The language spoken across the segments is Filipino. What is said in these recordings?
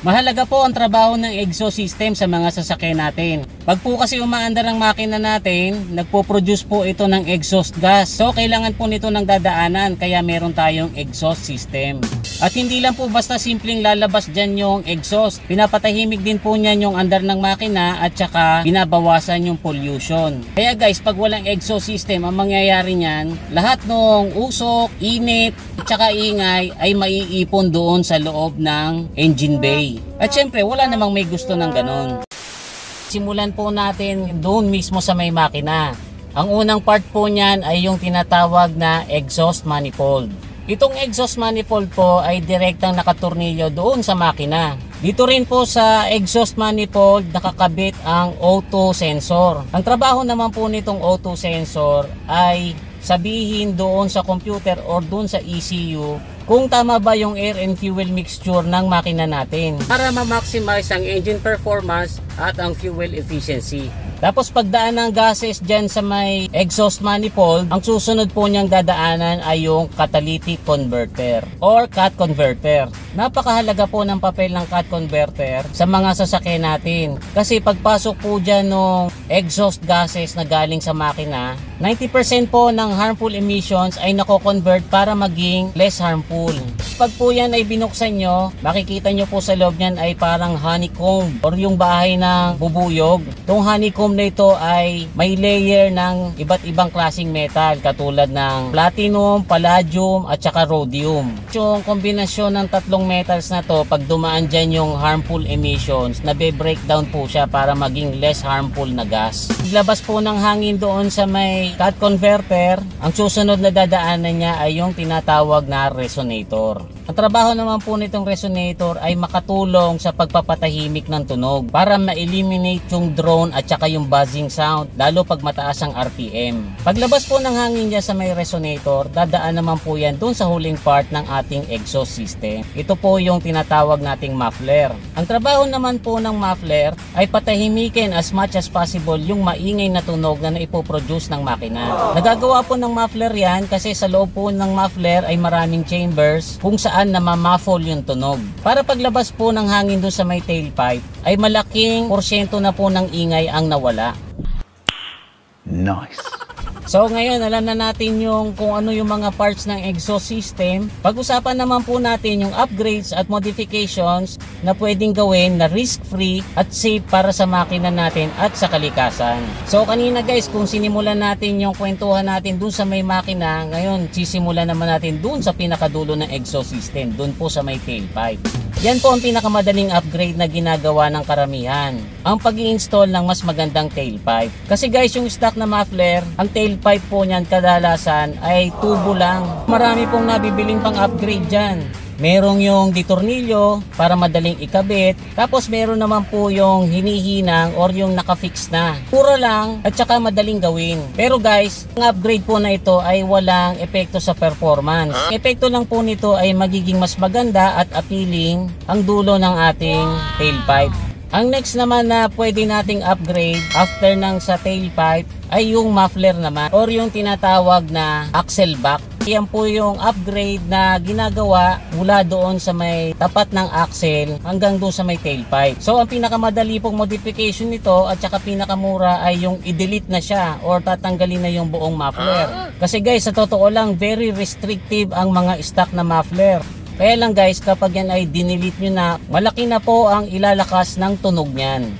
Mahalaga po ang trabaho ng exhaust system sa mga sasakyan natin. Pag po kasi umaandar ang makina natin, nagpo-produce po ito ng exhaust gas. So kailangan po nito ng dadaanan, kaya meron tayong exhaust system. At hindi lang po basta simpleng lalabas dyan yung exhaust. Pinapatahimik din po niyan yung andar ng makina at saka binabawasan yung pollution. Kaya guys, pag walang exhaust system, ang mangyayari niyan, lahat ng usok, init, at saka ingay ay maiipon doon sa loob ng engine bay. At syempre, wala namang may gusto ng ganon. Simulan po natin doon mismo sa may makina. Ang unang part po niyan ay yung tinatawag na exhaust manifold. Itong exhaust manifold po ay direktang nakatornilyo doon sa makina. Dito rin po sa exhaust manifold nakakabit ang O2 sensor. Ang trabaho naman po nitong O2 sensor ay sabihin doon sa computer or doon sa ECU kung tama ba yung air and fuel mixture ng makina natin para ma-maximize ang engine performance at ang fuel efficiency. Tapos pagdaan ng gases dyan sa may exhaust manifold, ang susunod po niyang dadaanan ay yung catalytic converter or cat converter. Napakahalaga po ng papel ng cat converter sa mga sasakyan natin. Kasi pagpasok po dyan ng exhaust gases na galing sa makina, 90% po ng harmful emissions ay nako-convert para maging less harmful. Pag po yan ay binuksan nyo, makikita nyo po sa loob nyan ay parang honeycomb or yung bahay ng bubuyog. Itong honeycomb na ito ay may layer ng iba't ibang klaseng metal katulad ng platinum, palladium at saka rhodium. Yung kombinasyon ng tatlong metals na to, pag dumaan dyan yung harmful emissions, nabe-breakdown po siya para maging less harmful na gas. Paglabas po ng hangin doon sa may cat converter, ang susunod na dadaanan niya ay yung tinatawag na resonator. Ang trabaho naman po nitong resonator ay makatulong sa pagpapatahimik ng tunog para ma-eliminate yung drone at saka yung buzzing sound, lalo pag mataas ang RPM. Paglabas po ng hangin niya sa may resonator, dadaan naman po yan dun sa huling part ng ating exhaust system. Ito po yung tinatawag nating muffler. Ang trabaho naman po ng muffler ay patahimikin as much as possible yung maingay na tunog na naipoproduce ng makina. Nagagawa po ng muffler yan kasi sa loob po ng muffler ay maraming chambers kung saan namamuffle yung tunog. Para paglabas po ng hangin doon sa may tailpipe ay malaking porsyento na po ng ingay ang nawala. Nice. So ngayon alam na natin yung kung ano yung mga parts ng exhaust system. Pag-usapan naman po natin yung upgrades at modifications na pwedeng gawin na risk-free at safe para sa makina natin at sa kalikasan. So kanina guys, kung sinimulan natin yung kwentuhan natin dun sa may makina, ngayon sisimulan naman natin dun sa pinakadulo ng exhaust system, dun po sa may tailpipe. Yan po ang pinakamadaling upgrade na ginagawa ng karamihan, ang pag-i-install ng mas magandang tailpipe. Kasi guys, yung stock na muffler, ang tailpipe po niyan kadalasan ay tubo lang. Marami pong nabibiling pang upgrade dyan. Merong yung ditornilyo para madaling ikabit. Tapos meron naman po yung hinihinang or yung nakafix na. Pura lang at saka madaling gawin. Pero guys, ang upgrade po na ito ay walang epekto sa performance. Epekto lang po nito ay magiging mas maganda at appealing ang dulo ng ating tailpipe. Ang next naman na pwede nating upgrade after ng sa tailpipe ay yung muffler naman or yung tinatawag na axle back. Yan po yung upgrade na ginagawa mula doon sa may tapat ng axle hanggang doon sa may tailpipe. So ang pinakamadali pong modification nito at saka pinakamura ay yung i-delete na siya or tatanggalin na yung buong muffler. Kasi guys, sa totoo lang, very restrictive ang mga stock na muffler. Kaya lang guys, kapag yan ay dinelete nyo na, malaki na po ang ilalakas ng tunog niyan.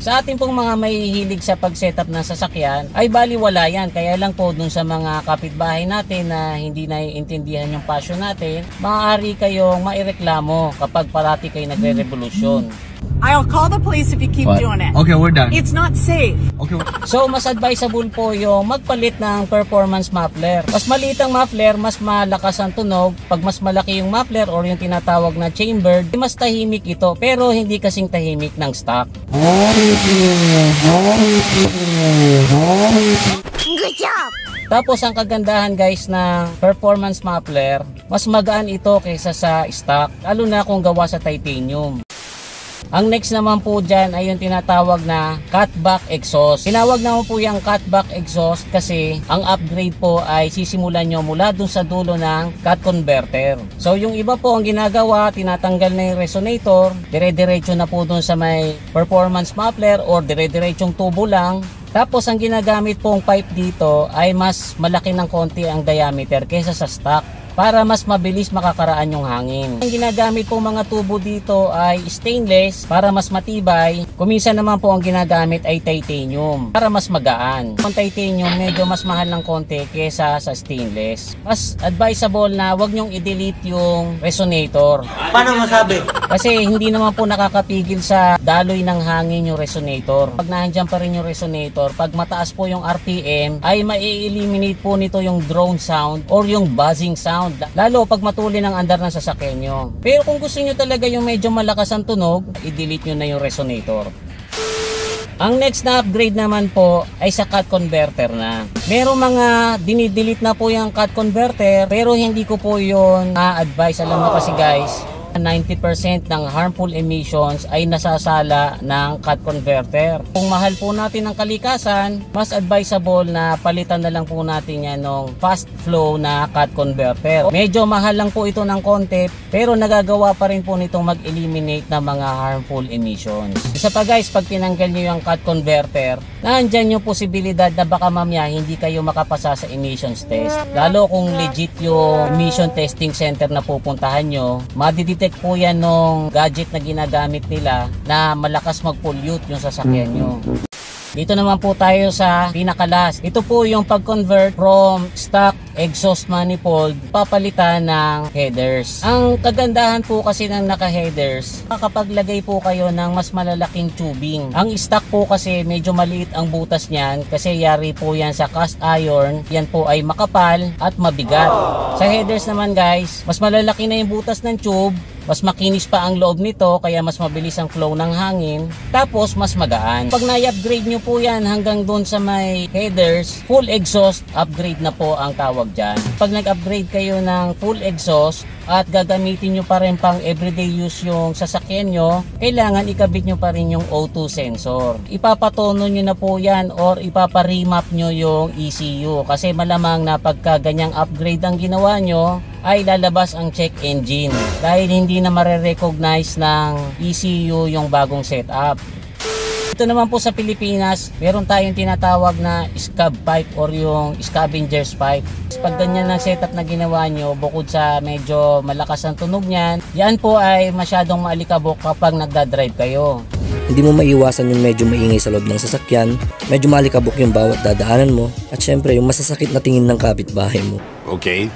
Sa ating pong mga mahihilig sa pag-setup ng sasakyan, ay baliwala yan. Kaya lang po dun sa mga kapitbahay natin na hindi naiintindihan yung passion natin, maaari kayong maireklamo kapag parati kayo nagre-revolusyon. I'll call the police if you keep doing it. Okay, we're done. It's not safe. Okay. So, mas advisable po yung magpalit ng performance muffler. Mas maliit ang muffler, mas malakas ang tunog. Pag mas malaki yung muffler or yung tinatawag na chamber, mas tahimik ito. Pero hindi kasing tahimik ng stock. Good job! Tapos ang kagandahan guys ng performance muffler, mas magaan ito kaysa sa stock. Lalo na kung gawa sa titanium. Ang next naman po dyan ay yung tinatawag na cutback exhaust. Tinawag naman po yung cutback exhaust kasi ang upgrade po ay sisimulan nyo mula dun sa dulo ng cut converter. So yung iba po ang ginagawa, tinatanggal na yung resonator, dire-diretso na po dun sa may performance muffler or dire-diretsong tubo lang. Tapos ang ginagamit pong pipe dito ay mas malaki ng konti ang diameter kaysa sa stock, para mas mabilis makakaraan yung hangin. Ang ginagamit pong mga tubo dito ay stainless para mas matibay. Kuminsan naman po ang ginagamit ay titanium para mas magaan. Ang titanium medyo mas mahal ng konti kesa sa stainless. Mas advisable na wag nyong i-delete yung resonator. Paano masabi? Kasi hindi naman po nakakapigil sa daloy ng hangin yung resonator. Pag nandiyan pa rin yung resonator, pag mataas po yung RPM, ay mai-eliminate po nito yung drone sound or yung buzzing sound. Lalo pag matuli ng andar ng sasakyan nyo. Pero kung gusto nyo talaga yung medyo malakas ang tunog, i-delete nyo na yung resonator. Ang next na upgrade naman po ay sa cut converter na. Merong mga dinidelete na po yung cut converter, pero hindi ko po yun na-advise. Alam mo kasi guys, 90% ng harmful emissions ay nasasala ng cut converter. Kung mahal po natin ang kalikasan, mas advisable na palitan na lang po natin yan ng fast flow na cut converter. Medyo mahal lang po ito ng konti, pero nagagawa pa rin po nitong mag-eliminate ng mga harmful emissions. Isa pa guys, pag tinanggal nyo yung cut converter, nandyan yung posibilidad na baka mamaya hindi kayo makapasa sa emissions test. Lalo kung legit yung emission testing center na pupuntahan nyo, madidetect po yan nung gadget na ginagamit nila na malakas mag-pollute yung sasakyan nyo. Dito naman po tayo sa pinakalas. Ito po yung pag-convert from stock exhaust manifold papalitan ng headers. Ang kagandahan po kasi ng naka-headers, makapaglagay po kayo ng mas malalaking tubing. Ang stock po kasi medyo maliit ang butas niyan kasi yari po yan sa cast iron. Yan po ay makapal at mabigat. Sa headers naman guys, mas malalaki na yung butas ng tube, mas makinis pa ang loob nito kaya mas mabilis ang flow ng hangin, tapos mas magaan. Pag na-upgrade nyo po yan hanggang doon sa may headers, full exhaust upgrade na po ang tawag dyan. Pag nag-upgrade kayo ng full exhaust at gagamitin nyo pa rin pang everyday use yung sasakyan nyo, kailangan ikabit nyo pa rin yung O2 sensor. Ipapatono nyo na po yan or ipapa-remap nyo yung ECU kasi malamang na pagka ganyang upgrade ang ginawa nyo, ay lalabas ang check engine dahil hindi na mare-recognize ng ECU yung bagong setup. Ito naman po sa Pilipinas, meron tayong tinatawag na scab pipe or yung scavenger's pipe. Pag ganyan ang setup na ginawa nyo, bukod sa medyo malakas ang tunog niyan, yan po ay masyadong maalikabok kapag nagdadrive kayo. Hindi mo maiwasan yung medyo maingay sa loob ng sasakyan, medyo maalikabok yung bawat dadaanan mo, at syempre yung masasakit na tingin ng kapitbahay mo. Okay.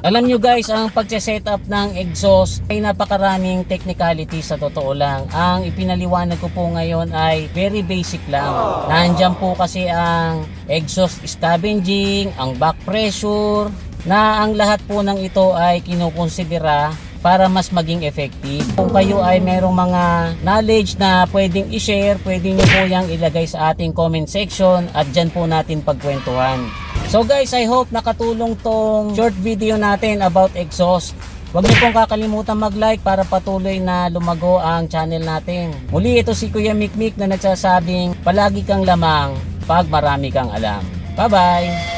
Alam nyo guys, ang pagse-setup ng exhaust ay napakaraming technicality sa totoo lang. Ang ipinaliwanag ko po ngayon ay very basic lang. Nandiyan po kasi ang exhaust scavenging, ang back pressure, na ang lahat po ng ito ay kinukonsidera para mas maging effective. Kung kayo ay merong mga knowledge na pwedeng i-share, pwede nyo po yung ilagay sa ating comment section at dyan po natin pagkwentuhan. So guys, I hope nakatulong tong short video natin about exhaust. Huwag niyo pong kakalimutan mag-like para patuloy na lumago ang channel natin. Muli, ito si Kuya Mikmik na nagsasabing palagi kang lamang pag marami kang alam. Bye-bye!